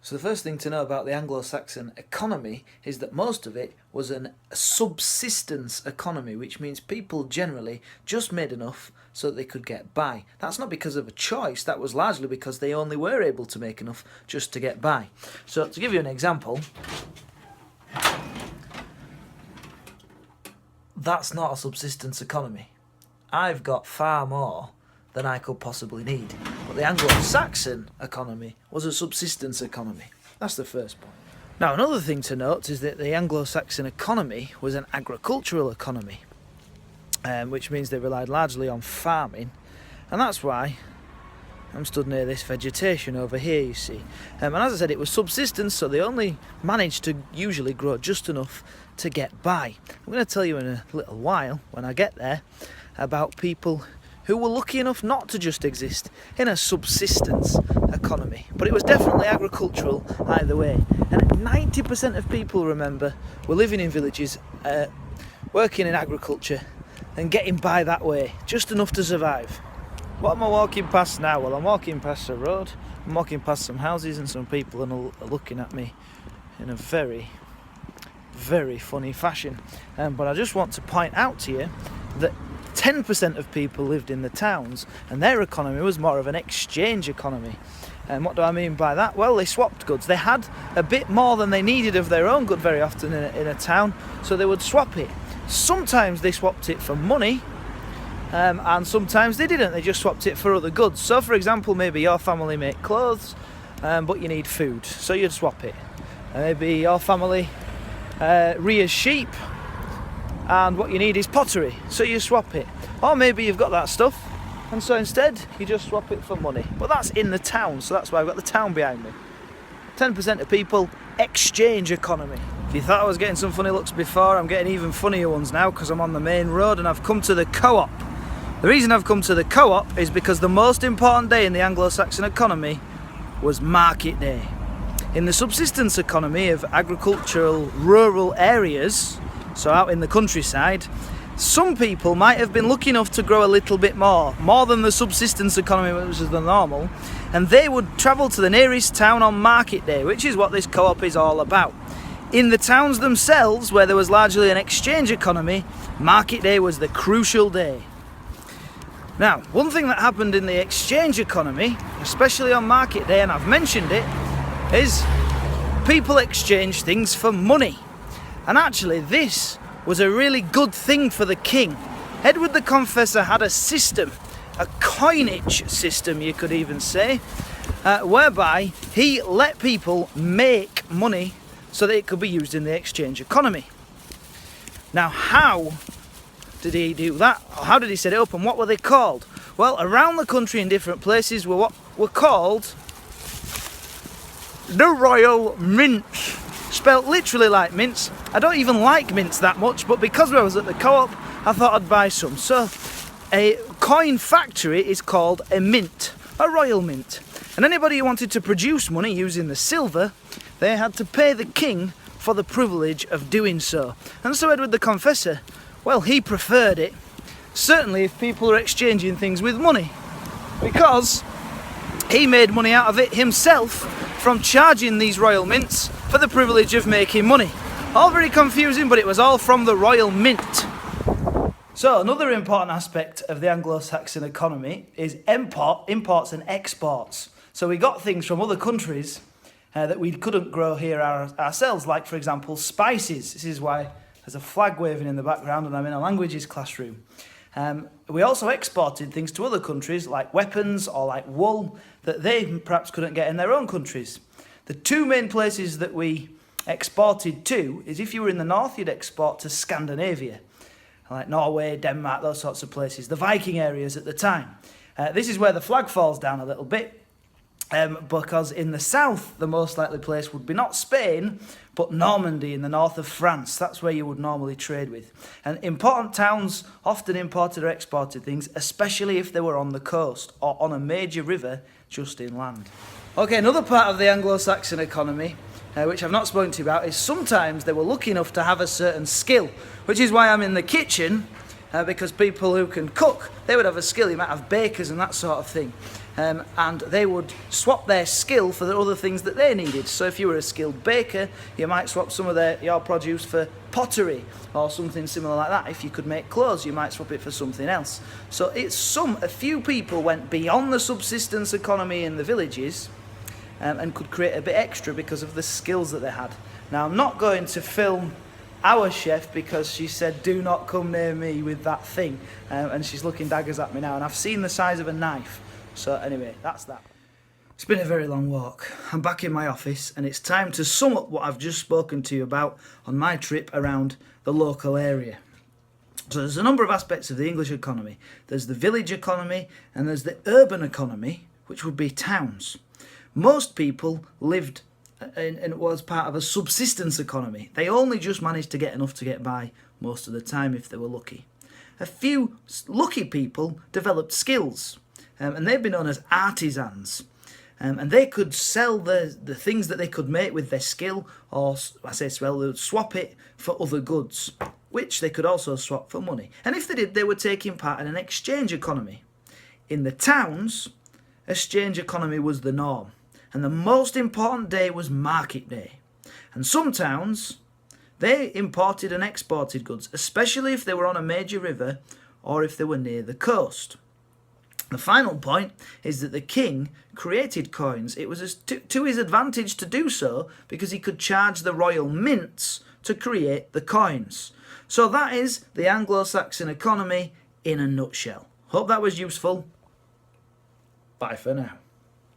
So the first thing to know about the Anglo-Saxon economy is that most of it was a subsistence economy, which means people generally just made enough so that they could get by. That's not because of a choice, that was largely because they only were able to make enough just to get by. So to give you an example, that's not a subsistence economy. I've got far more than I could possibly need. But the Anglo-Saxon economy was a subsistence economy. That's the first point. Now, another thing to note is that the Anglo-Saxon economy was an agricultural economy, which means they relied largely on farming, and that's why I'm stood near this vegetation over here, you see. And as I said, it was subsistence, so they only managed to usually grow just enough to get by. I'm going to tell you in a little while, when I get there, about people who were lucky enough not to just exist in a subsistence economy. But it was definitely agricultural either way. And 90% of people, remember, were living in villages, working in agriculture and getting by that way, just enough to survive. What am I walking past now? Well, I'm walking past a road, I'm walking past some houses, and some people are looking at me in a very, very funny fashion. But I just want to point out to you that 10% of people lived in the towns, and their economy was more of an exchange economy. And what do I mean by that? Well, they swapped goods. They had a bit more than they needed of their own good very often in a town, so they would swap it. Sometimes they swapped it for money, and sometimes they didn't. They just swapped it for other goods. So, for example, maybe your family make clothes, but you need food, so you'd swap it. Maybe your family rears sheep, and what you need is pottery, so you swap it. Or maybe you've got that stuff, and so instead you just swap it for money. But that's in the town, so that's why I've got the town behind me. 10% of people, exchange economy. If you thought I was getting some funny looks before, I'm getting even funnier ones now, because I'm on the main road and I've come to the co-op. The reason I've come to the co-op is because the most important day in the Anglo-Saxon economy was market day. In the subsistence economy of agricultural rural areas, so out in the countryside, some people might have been lucky enough to grow a little bit more than the subsistence economy, which is the normal, and they would travel to the nearest town on market day, which is what this co-op is all about. In the towns themselves, where there was largely an exchange economy, market day was the crucial day. Now, one thing that happened in the exchange economy, especially on market day, and I've mentioned it, is people exchange things for money. And actually, this was a really good thing for the king. Edward the Confessor had a system, a coinage system, you could even say, whereby he let people make money so that it could be used in the exchange economy. Now, how did he do that? Or how did he set it up, and what were they called? Well, around the country in different places were what were called the royal mints. Spelt literally like mints. I don't even like mints that much, but because I was at the co-op, I thought I'd buy some. So a coin factory is called a mint, a royal mint. And anybody who wanted to produce money using the silver, they had to pay the king for the privilege of doing so. And so Edward the Confessor, well, he preferred it, certainly if people are exchanging things with money, because he made money out of it himself from charging these royal mints for the privilege of making money. All very confusing, but it was all from the royal mint. So another important aspect of the Anglo-Saxon economy is imports and exports. So we got things from other countries that we couldn't grow here ourselves, like, for example, spices. This is why there's a flag waving in the background and I'm in a languages classroom. We also exported things to other countries, like weapons or like wool, that they perhaps couldn't get in their own countries. The two main places that we exported to is, if you were in the north, you'd export to Scandinavia, like Norway, Denmark, those sorts of places, the Viking areas at the time. This is where the flag falls down a little bit, because in the south, the most likely place would be not Spain, but Normandy in the north of France. That's where you would normally trade with. And important towns often imported or exported things, especially if they were on the coast or on a major river just inland. Okay, another part of the Anglo-Saxon economy, which I've not spoken to you about, is sometimes they were lucky enough to have a certain skill, which is why I'm in the kitchen, because people who can cook, they would have a skill. You might have bakers and that sort of thing. and they would swap their skill for the other things that they needed. So if you were a skilled baker, you might swap some of your produce for pottery or something similar like that. If you could make clothes, you might swap it for something else. So a few people went beyond the subsistence economy in the villages and could create a bit extra because of the skills that they had. Now, I'm not going to film our chef because she said, do not come near me with that thing, and she's looking daggers at me now, and I've seen the size of a knife. So anyway, that's that. It's been a very long walk. I'm back in my office and it's time to sum up what I've just spoken to you about on my trip around the local area. So there's a number of aspects of the English economy. There's the village economy and there's the urban economy, which would be towns. Most people lived and was part of a subsistence economy. They only just managed to get enough to get by most of the time if they were lucky. A few lucky people developed skills, and they've been known as artisans. And they could sell the things that they could make with their skill, or I say sell, they would swap it for other goods, which they could also swap for money. And if they did, they were taking part in an exchange economy. In the towns, exchange economy was the norm, and the most important day was market day. And some towns, they imported and exported goods, especially if they were on a major river or if they were near the coast. The final point is that the king created coins. It was to his advantage to do so because he could charge the royal mints to create the coins. So that is the Anglo-Saxon economy in a nutshell. Hope that was useful. Bye for now.